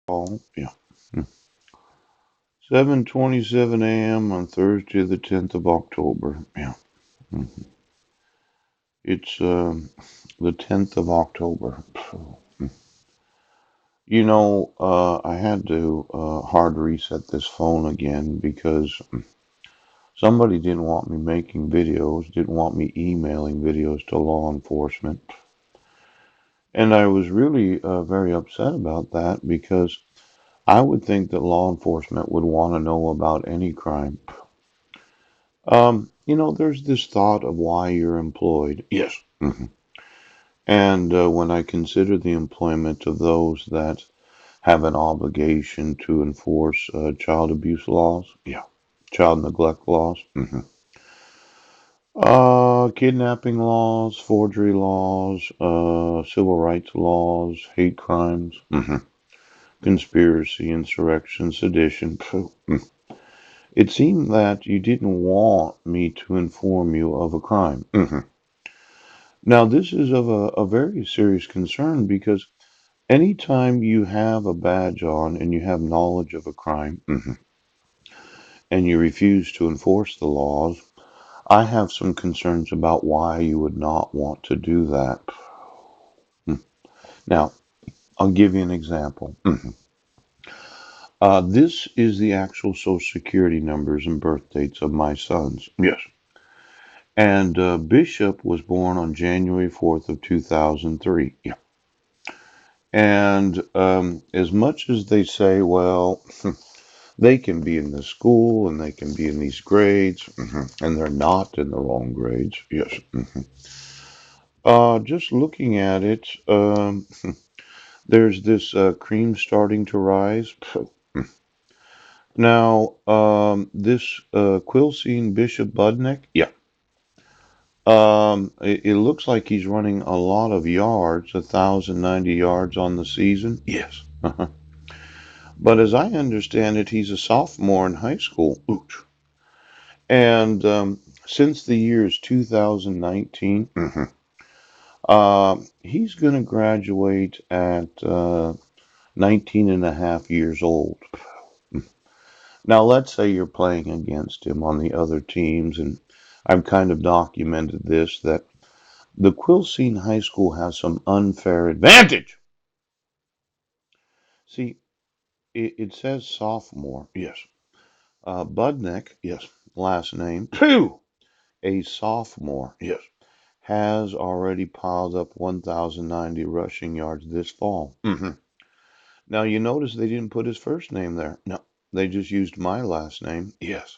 Oh, yeah. 7:27 a.m. on Thursday, the 10th of October. Yeah. Mhm. It's the 10th of October. I had to hard reset this phone again because somebody didn't want me making videos, didn't want me emailing videos to law enforcement. And I was really very upset about that because I would think that law enforcement would want to know about any crime. There's this thought of why you're employed. Yes. And when I consider the employment of those that have an obligation to enforce child abuse laws, yeah, child neglect laws, kidnapping laws, forgery laws, civil rights laws, hate crimes, conspiracy, insurrection, sedition. It seemed that you didn't want me to inform you of a crime. Now, this is of a very serious concern because anytime you have a badge on and you have knowledge of a crime and you refuse to enforce the laws, I have some concerns about why you would not want to do that. Now, I'll give you an example. This is the actual social security numbers and birth dates of my sons. Yes. And Bishop was born on January 4th of 2003. Yeah. And as much as they say, well, they can be in this school and they can be in these grades, and they're not in the wrong grades. Yes. Just looking at it, there's this cream starting to rise. Now, this Quilcene Bishop Budnick, yeah. It looks like he's running a lot of yards, 1,090 yards on the season. Yes. But as I understand it, he's a sophomore in high school. Ouch. And since the year is 2019, he's going to graduate at 19 and a half years old. Now, let's say you're playing against him on the other teams, and I've kind of documented this that the Quilcene High School has some unfair advantage. See, it says sophomore, yes. Budnick, yes, last name, two, a sophomore, yes, has already piled up 1,090 rushing yards this fall. Now, you notice they didn't put his first name there. No, they just used my last name, yes.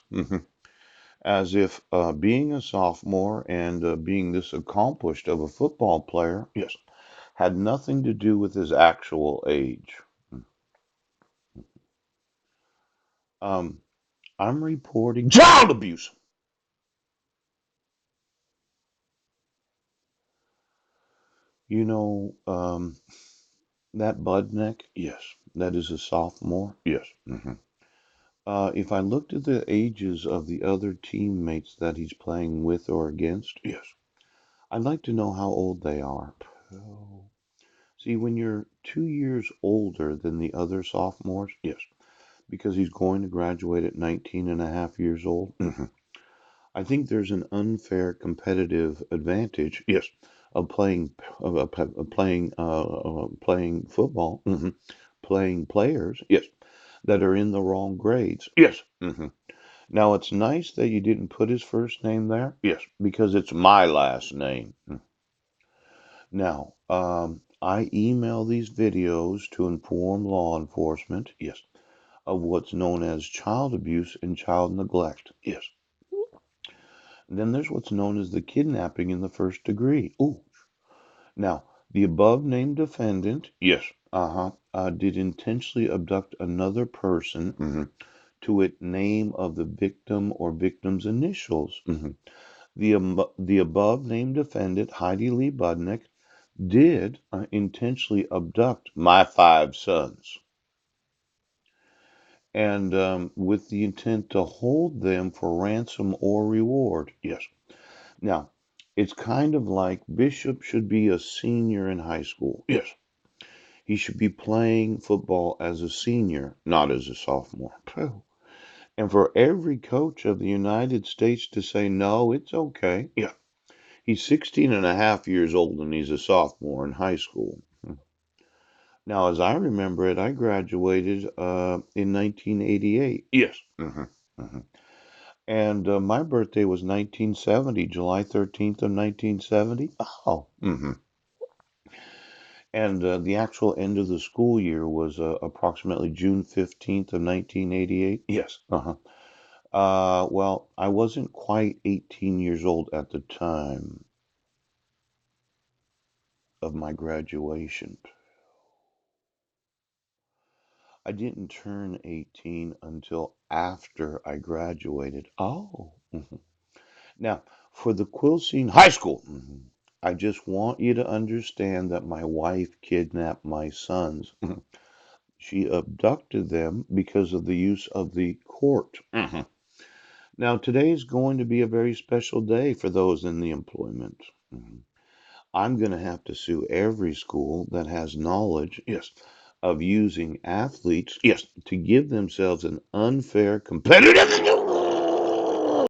As if being a sophomore and being this accomplished of a football player, yes, had nothing to do with his actual age. Um, I'm reporting child abuse. You know, that Budnick, yes, that is a sophomore, yes. If I looked at the ages of the other teammates that he's playing with or against, yes, I'd like to know how old they are. Oh. See, when you're 2 years older than the other sophomores, yes, because he's going to graduate at 19 and a half years old. I think there's an unfair competitive advantage, yes, of playing football, playing players, yes, that are in the wrong grades, yes. Now it's nice that you didn't put his first name there, yes, because it's my last name. Now, I email these videos to inform law enforcement, yes, of what's known as child abuse and child neglect, yes. Then there's what's known as the kidnapping in the first degree. Ooh. Now, the above named defendant, yes, did intentionally abduct another person to a name of the victim or victim's initials. The above named defendant, Heidi Lee Budnick, did intentionally abduct my five sons and with the intent to hold them for ransom or reward. Yes. Now, it's kind of like Bishop should be a senior in high school. Yes. He should be playing football as a senior, not as a sophomore. Phew. And for every coach of the United States to say, no, it's okay. Yeah. He's 16 and a half years old and he's a sophomore in high school. Now, as I remember it, I graduated in 1988. Yes. Hmm. And my birthday was 1970, July 13th of 1970. Oh. And the actual end of the school year was approximately June 15th of 1988. Yes. Well, I wasn't quite 18 years old at the time of my graduation. I didn't turn 18 until after I graduated. Oh. Now, for the Quilcene High School, I just want you to understand that my wife kidnapped my sons. She abducted them because of the use of the court. Now, today is going to be a very special day for those in the employment. Mhm. I'm going to have to sue every school that has knowledge, yes, of using athletes, yes, to give themselves an unfair competitive.